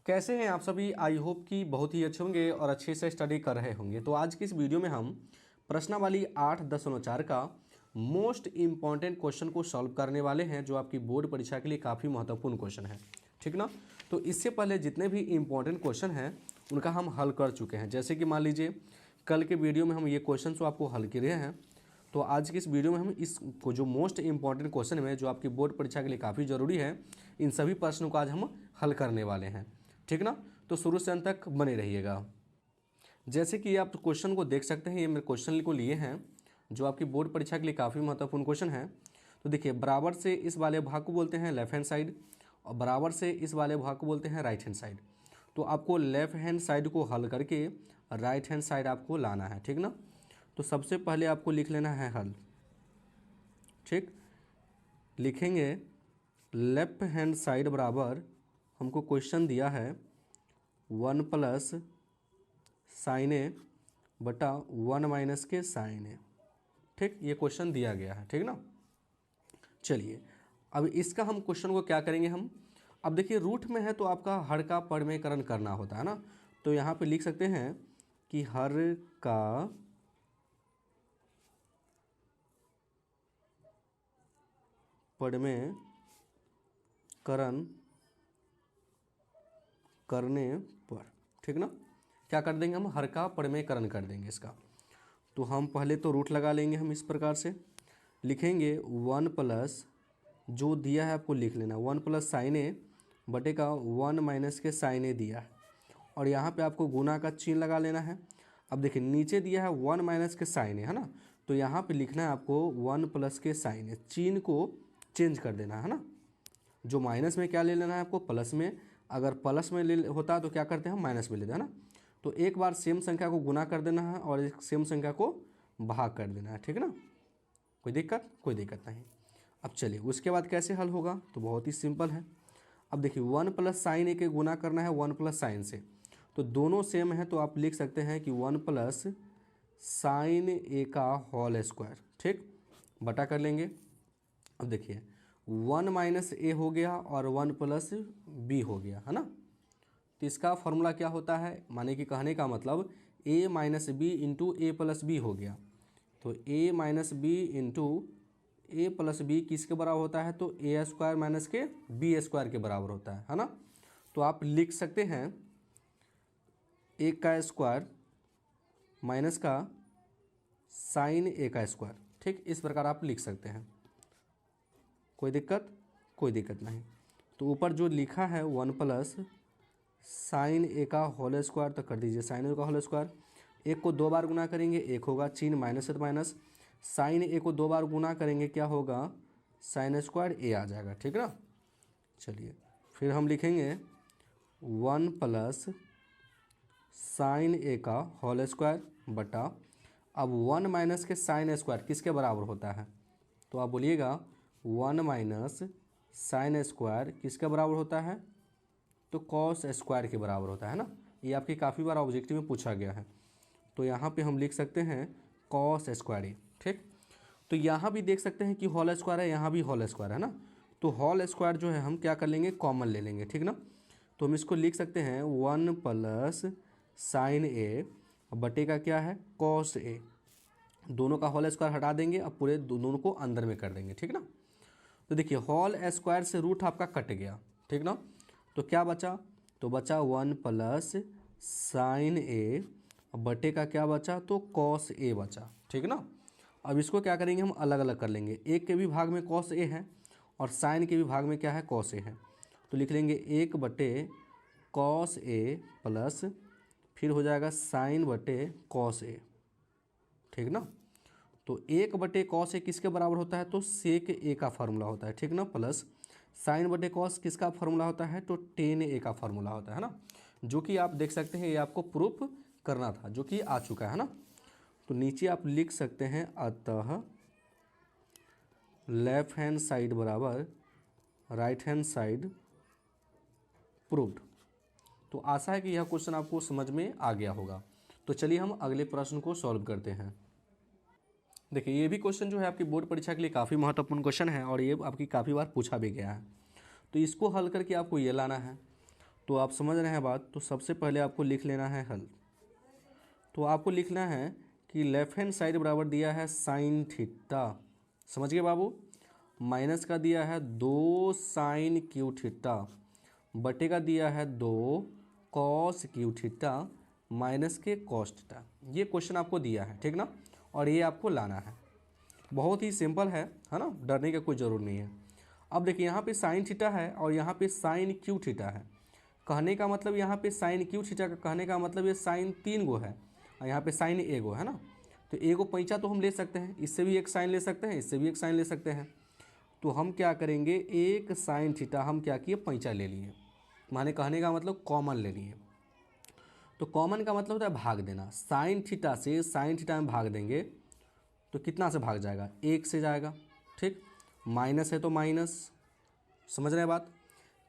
कैसे हैं आप सभी। आई होप कि बहुत ही अच्छे होंगे और अच्छे से स्टडी कर रहे होंगे। तो आज की इस वीडियो में हम प्रश्नावली 8.4 का मोस्ट इम्पॉर्टेंट क्वेश्चन को सॉल्व करने वाले हैं, जो आपकी बोर्ड परीक्षा के लिए काफ़ी महत्वपूर्ण क्वेश्चन है। ठीक ना। तो इससे पहले जितने भी इम्पॉर्टेंट क्वेश्चन हैं उनका हम हल कर चुके हैं। जैसे कि मान लीजिए कल के वीडियो में हम ये क्वेश्चन तो आपको हल किए हैं, तो आज की इस वीडियो में हम इसको जो मोस्ट इम्पॉर्टेंट क्वेश्चन में जो आपकी बोर्ड परीक्षा के लिए काफ़ी ज़रूरी है, इन सभी प्रश्नों को आज हम हल करने वाले हैं। ठीक ना। तो शुरू से अंत तक बने रहिएगा। जैसे कि आप क्वेश्चन को देख सकते हैं, ये मेरे क्वेश्चन को लिए हैं जो आपकी बोर्ड परीक्षा के लिए काफ़ी महत्वपूर्ण क्वेश्चन है। तो देखिए, बराबर से इस वाले भाग को बोलते हैं लेफ्ट हैंड साइड और बराबर से इस वाले भाग को बोलते हैं राइट हैंड साइड। तो आपको लेफ्ट हैंड साइड को हल करके राइट हैंड साइड आपको लाना है। ठीक ना। तो सबसे पहले आपको लिख लेना है हल। ठीक, लिखेंगे लेफ्ट हैंड साइड बराबर, हमको क्वेश्चन दिया है 1 प्लस साइन ए बटा 1 माइनस के साइन ए। ठीक, ये क्वेश्चन दिया गया है। ठीक ना। चलिए अब इसका हम क्वेश्चन को क्या करेंगे हम, अब देखिए रूट में है तो आपका हर का परिमेयकरण करना होता है ना। तो यहाँ पे लिख सकते हैं कि हर का परिमेयकरण करने पर, ठीक ना, क्या कर देंगे हम, हर का परिमेयकरण कर देंगे इसका। तो हम पहले तो रूट लगा लेंगे, हम इस प्रकार से लिखेंगे 1 प्लस, जो दिया है आपको लिख लेना, 1 प्लस साइन ए बटे का 1 माइनस के साइन ए दिया है, और यहाँ पे आपको गुना का चिन्ह लगा लेना है। अब देखिए नीचे दिया है 1 माइनस के साइन ए, है ना, तो यहाँ पे लिखना है आपको 1 प्लस के साइन ए, चिन्ह को चेंज कर देना है ना। जो माइनस में क्या ले लेना है आपको, प्लस में, अगर प्लस में ले होता तो क्या करते हैं हम, माइनस में लेते हैं ना। तो एक बार सेम संख्या को गुना कर देना है और एक सेम संख्या को भाग कर देना है। ठीक है ना, कोई दिक्कत नहीं। अब चलिए उसके बाद कैसे हल होगा, तो बहुत ही सिंपल है। अब देखिए 1 प्लस साइन ए के गुना करना है 1 प्लस साइन से, तो दोनों सेम है तो आप लिख सकते हैं कि 1 प्लस साइन ए का होल स्क्वायर। ठीक, बटा कर लेंगे। अब देखिए 1 माइनस ए हो गया और 1 प्लस बी हो गया, है ना। तो इसका फॉर्मूला क्या होता है, माने कि कहने का मतलब a minus B into A plus B हो गया। तो a minus B into A plus B किसके बराबर होता है, तो ए स्क्वायर माइनस के बी स्क्वायर के बराबर होता है ना। तो आप लिख सकते हैं ए का स्क्वायर माइनस का साइन ए का स्क्वायर। ठीक, इस प्रकार आप लिख सकते हैं, कोई दिक्कत नहीं। तो ऊपर जो लिखा है 1 प्लस साइन ए का होल स्क्वायर, तो कर दीजिए साइन ए का होल स्क्वायर। एक को 2 बार गुना करेंगे, एक होगा चिन्ह माइनस है तो माइनस, साइन ए को 2 बार गुना करेंगे क्या होगा, साइन स्क्वायर ए आ जाएगा। ठीक ना। चलिए फिर हम लिखेंगे 1 प्लस साइन ए का होल स्क्वायर बटा, अब 1 माइनस के साइन स्क्वायर किसके बराबर होता है, तो आप बोलिएगा 1 माइनस साइन स्क्वायर किसके बराबर होता है, तो कॉस स्क्वायर के बराबर होता है ना। ये आपकी काफ़ी बार ऑब्जेक्टिव में पूछा गया है। तो यहाँ पे हम लिख सकते हैं कॉस स्क्वायर ए। ठीक, तो यहाँ भी देख सकते हैं कि होल स्क्वायर है, यहाँ भी होल स्क्वायर है ना। तो होल स्क्वायर जो है हम क्या कर लेंगे, कॉमन ले लेंगे। ठीक ना। तो हम इसको लिख सकते हैं 1 प्लस साइन ए बटे का क्या है, कॉस ए, दोनों का होल स्क्वायर हटा देंगे, अब पूरे दोनों को अंदर में कर देंगे। ठीक ना। तो देखिए होल स्क्वायर से रूट आपका कट गया। ठीक ना। तो क्या बचा, तो बचा 1 प्लस साइन ए बटे का क्या बचा, तो कॉस ए बचा। ठीक ना। अब इसको क्या करेंगे हम, अलग अलग कर लेंगे। एक के भी भाग में कॉस ए है और साइन के भी भाग में क्या है, कॉस ए है। तो लिख लेंगे 1 बटे कॉस ए प्लस फिर हो जाएगा साइन बटे कॉस ए। ठीक ना। तो 1 बटे कॉस ए किसके बराबर होता है, तो सेक ए का फार्मूला होता है। ठीक ना। प्लस साइन बटे कॉस किसका फार्मूला होता है, तो टेन ए का फार्मूला होता है ना। जो कि आप देख सकते हैं ये आपको प्रूफ करना था, जो कि आ चुका है ना। तो नीचे आप लिख सकते हैं अतः लेफ्ट हैंड साइड बराबर राइट हैंड साइड प्रूव्ड। तो आशा है कि यह क्वेश्चन आपको समझ में आ गया होगा। तो चलिए हम अगले प्रश्न को सॉल्व करते हैं। देखिए ये भी क्वेश्चन जो है आपकी बोर्ड परीक्षा के लिए काफ़ी महत्वपूर्ण क्वेश्चन है और ये आपकी काफ़ी बार पूछा भी गया है। तो इसको हल करके आपको ये लाना है। तो तो आप समझ रहे हैं बात। तो सबसे पहले आपको लिख लेना है हल। तो आपको लिखना है कि लेफ्ट हैंड साइड बराबर दिया है साइन थीटा, समझ गए बाबू, माइनस का दिया है 2 साइन क्यू थीटा बटे का दिया है 2 कॉस क्यू थीटा माइनस के कॉस थीटा। ये क्वेश्चन आपको दिया है, ठीक ना, और ये आपको लाना है। बहुत ही सिंपल है ना, डरने का कोई ज़रूर नहीं है। अब देखिए यहाँ पे साइन थीटा है और यहाँ पे साइन क्यू थीटा है। कहने का मतलब यहाँ पे साइन क्यू थीटा का कहने का मतलब ये साइन 3 गो है और यहाँ पे साइन ए गो है ना। तो ए गो पैंचा तो हम ले सकते हैं, इससे भी एक साइन ले सकते हैं, इससे भी एक साइन ले सकते हैं। तो हम क्या करेंगे, एक साइन थीटा हम क्या किए, पैंचा ले लिए, माने कहने का मतलब कॉमन ले लिए। तो कॉमन का मतलब होता है भाग देना। साइन थीटा से साइन थीटा में भाग देंगे तो कितना से भाग जाएगा, 1 से जाएगा, ठीक। माइनस है तो माइनस, समझ रहे हैं बात।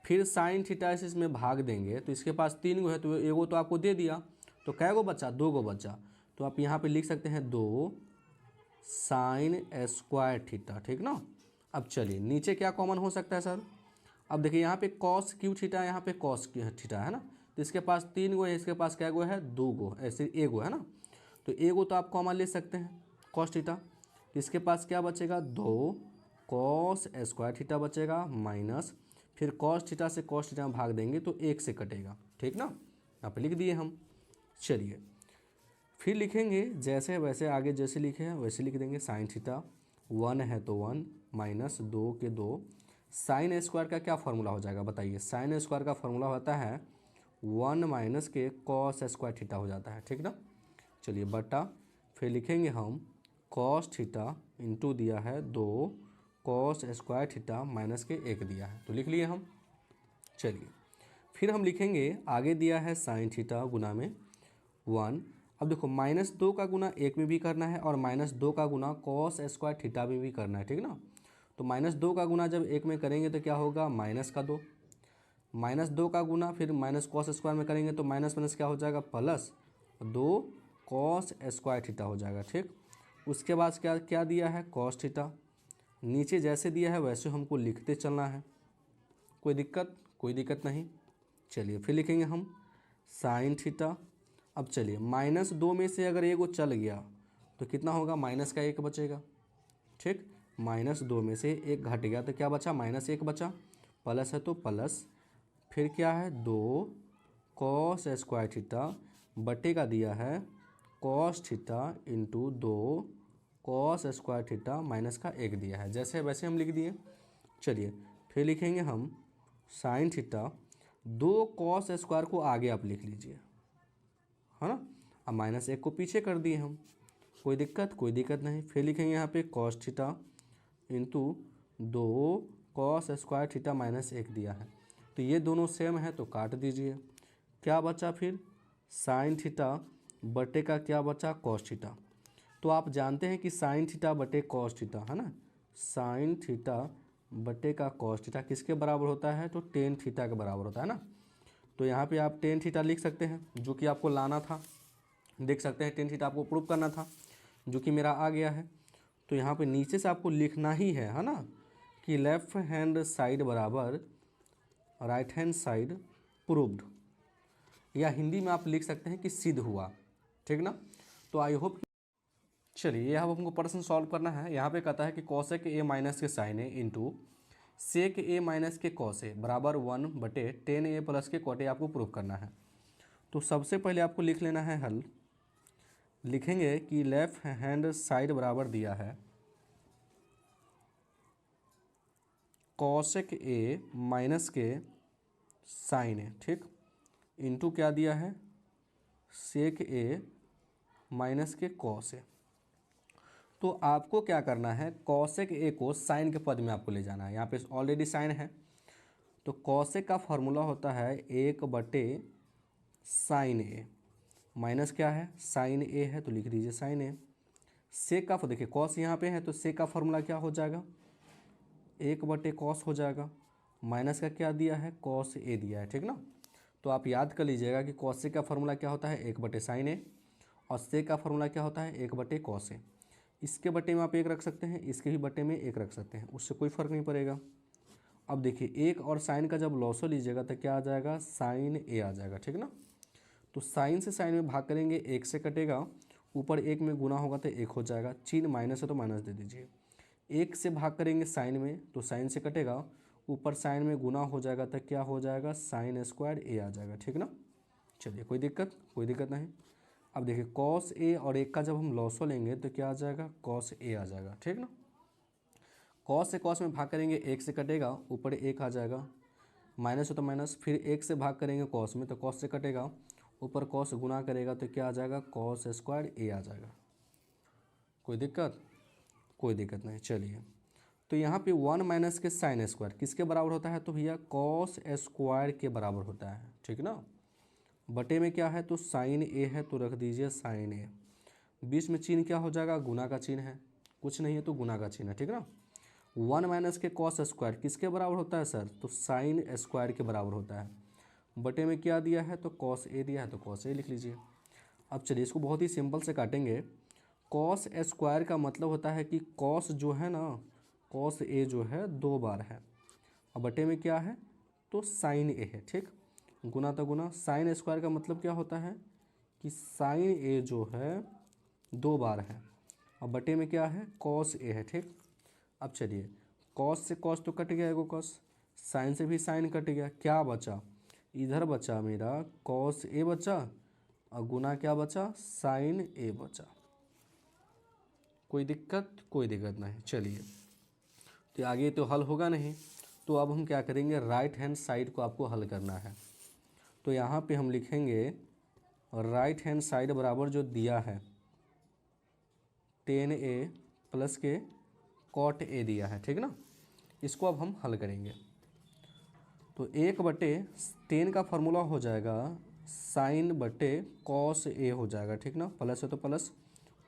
फिर साइन थीटा से इसमें भाग देंगे तो इसके पास 3 गो है तो एगो तो आपको दे दिया, तो कै गो बचा, 2 गो बचा। तो आप यहाँ पे लिख सकते हैं 2 साइन स्क्वायर थीटा, ठीक ना। अब चलिए नीचे क्या कॉमन हो सकता है सर। अब देखिए यहाँ पे कॉस क्यू थीटा, यहाँ पे कॉस थीटा है ना। तो इसके पास 3 गो है, इसके पास क्या गो है, 2 गो, ऐसे ए गो है ना। तो ए गो तो आप कॉमन ले सकते हैं कॉस थीटा। तो इसके पास क्या बचेगा, 2 कॉस स्क्वायर थीटा बचेगा माइनस, फिर कॉस थीटा से कॉस थीटा में भाग देंगे तो 1 से कटेगा, ठीक ना। यहाँ पे लिख दिए हम। चलिए फिर लिखेंगे जैसे वैसे, आगे जैसे लिखे हैं वैसे लिख देंगे। साइन थीटा 1 है तो 1 माइनस 2 के 2। साइन स्क्वायर का क्या फार्मूला हो जाएगा बताइए। साइन स्क्वायर का फार्मूला होता है 1 माइनस के कॉस स्क्वायर थीटा हो जाता है, ठीक ना। चलिए बटा, फिर लिखेंगे हम कॉस थीटा इंटू दिया है 2 कॉस स्क्वायर थीटा माइनस के 1 दिया है, तो लिख लिए हम। चलिए फिर हम लिखेंगे, आगे दिया है साइन थीटा गुना में 1। अब देखो -2 का गुना 1 में भी करना है और -2 का गुना कॉस स्क्वायर थीटा में भी करना है, ठीक ना। तो -2 का गुना जब 1 में करेंगे तो क्या होगा, माइनस का 2, -2 का गुना फिर माइनस कॉस स्क्वायर में करेंगे तो माइनस माइनस क्या हो जाएगा, प्लस 2 कॉस स्क्वायर थीटा हो जाएगा, ठीक। उसके बाद क्या क्या दिया है, कॉस थीटा। नीचे जैसे दिया है वैसे हमको लिखते चलना है, कोई दिक्कत नहीं। चलिए फिर लिखेंगे हम साइन थीटा। अब चलिए -2 में से अगर एगो चल गया तो कितना होगा, माइनस का 1 बचेगा, ठीक। -2 में से 1 घट गया तो क्या बचा, -1 बचा, प्लस है तो प्लस, फिर क्या है 2 कॉस स्क्वायर थीटा बटे का दिया है cos theta into 2 cos square theta minus का 1 दिया है, जैसे वैसे हम लिख दिए। चलिए फिर लिखेंगे हम साइन थीटा, 2 कॉस स्क्वायर को आगे आप लिख लीजिए, है ना। अब -1 को पीछे कर दिए हम, कोई दिक्कत नहीं। फिर लिखेंगे यहाँ पे cos theta into 2 cos square theta minus 1 दिया है, तो ये दोनों सेम है तो काट दीजिए। क्या बचा फिर, साइन थीटा बटे का क्या बचा, कॉस थीटा। तो आप जानते हैं कि साइन थीटा बटे कॉस थीटा है ना, साइन थीटा बटे का कॉस थीटा किसके बराबर होता है, तो टेन थीटा के बराबर होता है ना। तो यहाँ पे आप टेन थीटा लिख सकते हैं, जो कि आपको लाना था, देख सकते हैं टेन थीटा आपको प्रूव करना था, जो कि मेरा आ गया है। तो यहाँ पे नीचे से आपको लिखना ही है ना, कि लेफ्ट हैंड साइड बराबर राइट हैंड साइड प्रूव्ड, या हिंदी में आप लिख सकते हैं कि सिद्ध हुआ, ठीक ना। तो आई होप, चलिए यहाँ हमको प्रश्न सॉल्व करना है। यहाँ पे कहता है कि कॉसेक ए माइनस के साइन ए इंटू सेक ए माइनस के कॉस ए बराबर 1 बटे 10 ए प्लस के कॉट ए आपको प्रूव करना है। तो सबसे पहले आपको लिख लेना है हल। लिखेंगे कि लेफ्ट हैंड साइड बराबर दिया है कॉसेक ए माइनस के साइन ए, ठीक, इंटू क्या दिया है, सेक ए माइनस के कॉस ए। तो आपको क्या करना है, कॉसेक ए को साइन के पद में आपको ले जाना है। यहाँ पे ऑलरेडी साइन है, तो कॉसेक का फॉर्मूला होता है 1 बटे साइन ए, माइनस क्या है, साइन ए है तो लिख दीजिए साइन ए। सेक का देखिए कॉस यहाँ पे है तो सेक का फॉर्मूला क्या हो जाएगा, 1 बटे कॉस हो जाएगा, माइनस का क्या दिया है, कॉस ए दिया है, ठीक ना। तो आप याद कर लीजिएगा कि कॉसेक का फॉर्मूला क्या होता है, 1 बटे साइन ए, और सेक का फॉर्मूला क्या होता है, 1 बटे कॉस ए। इसके बटे में आप 1 रख सकते हैं, इसके भी बटे में 1 रख सकते हैं, उससे कोई फ़र्क नहीं पड़ेगा। अब देखिए एक और साइन का जब लॉसो लीजिएगा तो क्या आ जाएगा, साइन ए आ जाएगा, ठीक ना। तो साइन से साइन में भाग करेंगे, एक से कटेगा, ऊपर एक में गुना होगा तो एक हो जाएगा, चिन्ह माइनस है तो माइनस दे दीजिए। एक से भाग करेंगे साइन में तो साइन से कटेगा, ऊपर साइन में गुना हो जाएगा तो क्या हो जाएगा, साइन स्क्वायर ए आ जाएगा, ठीक ना। चलिए कोई दिक्कत नहीं। अब देखिए कॉस ए और एक का जब हम लॉसो लेंगे तो क्या आ जाएगा, कॉस ए आ जाएगा, ठीक ना। कॉस से कॉस में भाग करेंगे, एक से कटेगा, ऊपर एक आ जाएगा, माइनस हो तो माइनस, फिर एक से भाग करेंगे कॉस में तो कॉस से कटेगा, ऊपर कॉस गुना करेगा तो क्या आ जाएगा, कॉस स्क्वायर ए आ जाएगा। कोई दिक्कत नहीं। चलिए तो यहाँ पे 1 माइनस के साइन स्क्वायर किसके बराबर होता है, तो भैया कॉस स्क्वायर के बराबर होता है, ठीक ना। बटे में क्या है, तो साइन ए है तो रख दीजिए साइन ए। बीच में चिन्ह क्या हो जाएगा, गुना का चिन्ह है, कुछ नहीं है तो गुना का चिन्ह है, ठीक ना। 1 माइनस के कॉस स्क्वायर किसके बराबर होता है सर, तो साइन स्क्वायर के बराबर होता है। बटे में क्या दिया है, तो कॉस ए दिया है तो कॉस ए लिख लीजिए। अब चलिए इसको बहुत ही सिंपल से काटेंगे। कॉस स्क्वायर का मतलब होता है कि कॉस जो है ना, कॉस ए जो है 2 बार है, और बटे में क्या है, तो साइन ए है, ठीक। गुना तो गुना, साइन स्क्वायर का मतलब क्या होता है कि साइन ए जो है 2 बार है, और बटे में क्या है, कॉस ए है, ठीक। अब चलिए कॉस से कॉस तो कट गया एगो कॉस, साइन से भी साइन कट गया, क्या बचा, इधर बचा मेरा कॉस ए बचा, और गुना क्या बचा, साइन ए बचा। कोई दिक्कत नहीं। चलिए तो आगे तो हल होगा नहीं, तो अब हम क्या करेंगे, राइट हैंड साइड को आपको हल करना है। तो यहाँ पे हम लिखेंगे राइट हैंड साइड बराबर जो दिया है 10a प्लस के कॉट ए दिया है, ठीक ना। इसको अब हम हल करेंगे। तो 1/10 का फॉर्मूला हो जाएगा साइन बटे कॉस ए हो जाएगा, ठीक ना, प्लस है तो प्लस,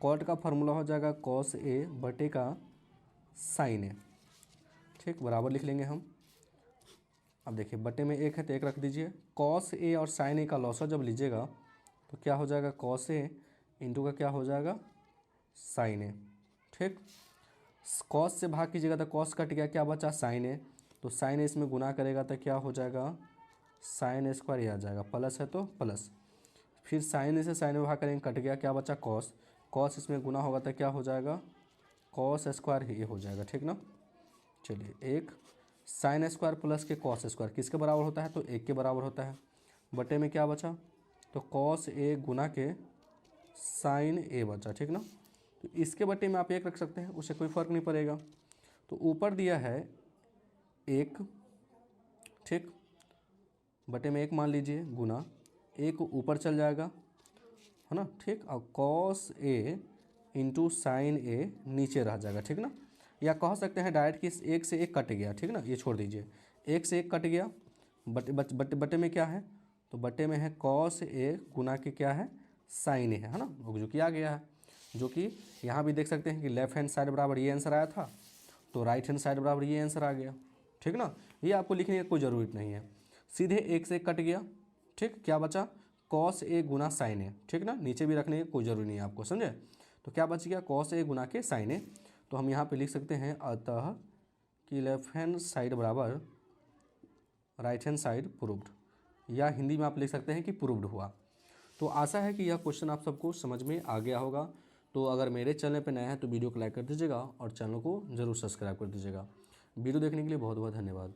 कॉट का फार्मूला हो जाएगा कॉस ए बटे का साइन ए, ठीक, बराबर लिख लेंगे हम। अब देखिए बटे में एक है तो एक रख दीजिए, कॉस ए और साइन ए का लॉसा जब लीजिएगा तो क्या हो जाएगा, कॉस ए इंटू का क्या हो जाएगा, साइन ए, ठीक। कॉस से भाग कीजिएगा तो कॉस कट गया, क्या बचा, साइन ए, तो साइन ए इसमें गुना करेगा तो क्या हो जाएगा, साइन स्क्वायर ए आ जाएगा, प्लस है तो प्लस, फिर साइन ए से साइन में भाग करेंगे, कट गया, क्या बचा, कॉस, कॉस इसमें गुना होगा तो क्या हो जाएगा, कॉस स्क्वायर ए हो जाएगा, ठीक ना। चलिए एक साइन स्क्वायर प्लस के कॉस स्क्वायर किसके बराबर होता है, तो एक के बराबर होता है, बटे में क्या बचा, तो कॉस ए गुना के साइन ए बचा, ठीक ना। तो इसके बटे में आप एक रख सकते हैं, उससे कोई फ़र्क नहीं पड़ेगा। तो ऊपर दिया है एक, ठीक, बटे में एक मान लीजिए, गुना एक ऊपर चल जाएगा, है ना, ठीक, और कॉस ए इंटू साइन ए नीचे रह जाएगा, ठीक ना। या कह सकते हैं डायरेक्ट कि एक से एक कट गया, ठीक ना, ये छोड़ दीजिए, एक से एक कट गया, बटे में क्या है, तो बटे में है कॉस ए गुना के क्या है, साइन ए है ना, जो कि आ गया है, जो कि यहाँ भी देख सकते हैं कि लेफ्ट हैंड साइड बराबर ये आंसर आया था, तो राइट हैंड साइड बराबर ये आंसर आ गया, ठीक ना। ये आपको लिखने की कोई ज़रूरत नहीं है, सीधे एक से एक कट गया, ठीक, क्या बचा, कॉस ए गुना साइन ए, ठीक ना, नीचे भी रखने की कोई ज़रूरी नहीं है आपको, समझे। तो क्या बच गया, कॉस ए गुना के साइन ए। तो हम यहाँ पे लिख सकते हैं अतः कि लेफ्ट हैंड साइड बराबर राइट हैंड साइड प्रूव्ड, या हिंदी में आप लिख सकते हैं कि प्रूव्ड हुआ। तो आशा है कि यह क्वेश्चन आप सबको समझ में आ गया होगा। तो अगर मेरे चैनल पर नया है तो वीडियो को लाइक कर दीजिएगा और चैनल को ज़रूर सब्सक्राइब कर दीजिएगा। वीडियो देखने के लिए बहुत बहुत धन्यवाद।